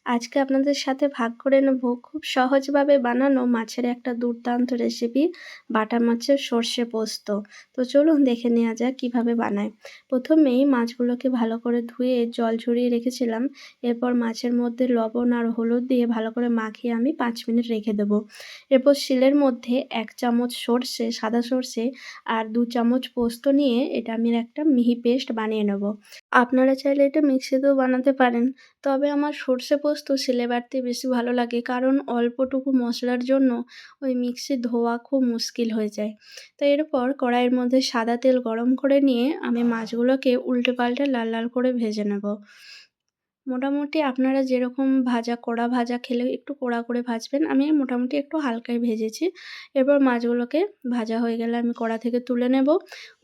আজকে আপনাদের সাথে ভাগ করে নেব খুব সহজভাবে বানানো মাছের একটা দুর্দান্ত রেসিপি, বাটা মাছের সর্ষে পোস্ত। তো চলুন দেখে নেওয়া যাক কীভাবে বানায়। প্রথমেই মাছগুলোকে ভালো করে ধুয়ে জল ঝরিয়ে রেখেছিলাম। এরপর মাছের মধ্যে লবণ আর হলুদ দিয়ে ভালো করে মাখিয়ে আমি 5 মিনিট রেখে দেবো। এরপর শিলের মধ্যে 1 চামচ সর্ষে, সাদা সর্ষে আর 2 চামচ পোস্ত নিয়ে এটা আমি একটা মিহি পেস্ট বানিয়ে নেব। আপনারা চাইলে এটা মিক্সিতেও বানাতে পারেন, তবে আমার সর্ষে পোস্ত শিলে বাটতে বেশি ভালো লাগে, কারণ অল্পটুকু মশলার জন্য ওই মিক্সি ধোয়া খুব মুশকিল হয়ে যায়। তো এরপর কড়াইয়ের মধ্যে সাদা তেল গরম করে নিয়ে আমি মাছগুলোকে উল্টে পাল্টে লাল লাল করে ভেজে নেব। মোটামুটি আপনারা যেরকম কড়া ভাজা খেলে একটু কড়া করে ভাজবেন, আমি মোটামুটি একটু হালকাই ভেজেছি। এরপর মাছগুলোকে ভাজা হয়ে গেলে আমি কড়া থেকে তুলে নেব।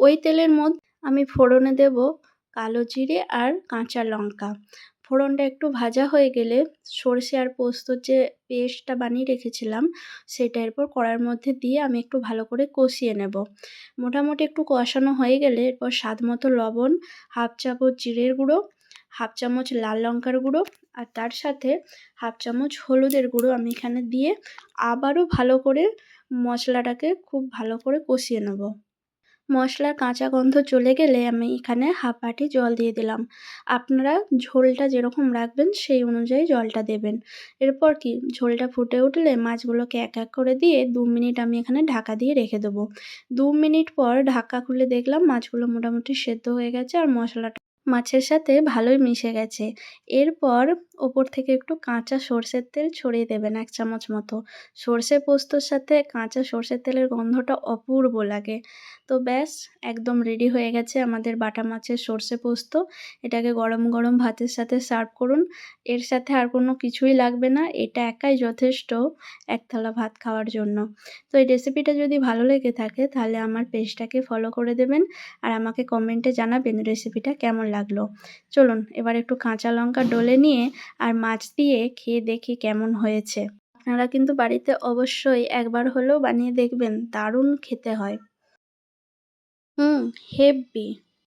ওই তেলের মধ্যে আমি ফোড়নে দেব কালো জিরে আর কাঁচা লঙ্কা। ফোড়নটা একটু ভাজা হয়ে গেলে সরষে আর পোস্তর যে পেস্টটা বানিয়ে রেখেছিলাম সেটা এরপর কড়ার মধ্যে দিয়ে আমি একটু ভালো করে কষিয়ে নেব। মোটামুটি একটু কষানো হয়ে গেলে এরপর স্বাদ মতো লবণ, হাফ চামচ জিরের গুঁড়ো, হাফ চামচ লাল লঙ্কার গুঁড়ো আর তার সাথে হাফ চামচ হলুদের গুঁড়ো আমি এখানে দিয়ে আবারও ভালো করে মশলাটাকে খুব ভালো করে কষিয়ে নেব। মশলার কাঁচা গন্ধ চলে গেলে আমি এখানে হাফ বাটি জল দিয়ে দিলাম। আপনারা ঝোলটা যেরকম রাখবেন সেই অনুযায়ী জলটা দেবেন। এরপর ঝোলটা ফুটে উঠলে মাছগুলোকে এক এক করে দিয়ে 2 মিনিট আমি এখানে ঢাকা দিয়ে রেখে দেবো। 2 মিনিট পর ঢাকা খুলে দেখলাম মাছগুলো মোটামুটি সেদ্ধ হয়ে গেছে আর মশলাটা মাছের সাথে ভালোই মিশে গেছে। এরপর ওপর থেকে একটু কাঁচা সরষের তেল ছড়িয়ে দেবেন 1 চামচ মতো। সরষে পোস্তর সাথে কাঁচা সরষের তেলের গন্ধটা অপূর্ব লাগে। তো ব্যাস, একদম রেডি হয়ে গেছে আমাদের বাটা মাছের সর্ষে পোস্ত। এটাকে গরম গরম ভাতের সাথে সার্ভ করুন। এর সাথে আর কোনো কিছুই লাগবে না। এটা একাই যথেষ্ট এক থালা ভাত খাওয়ার জন্য। তো এই রেসিপিটা যদি ভালো লেগে থাকে তাহলে আমার পেজটাকে ফলো করে দেবেন আর আমাকে কমেন্টে জানাবেন রেসিপিটা কেমন লাগলো। চলুন এবার একটু কাঁচা লঙ্কা ডলে নিয়ে আর মাছ দিয়ে খেয়ে দেখি কেমন হয়েছে। আপনারা কিন্তু বাড়িতে অবশ্যই একবার হলেও বানিয়ে দেখবেন, দারুণ খেতে হয়। হেব্বি।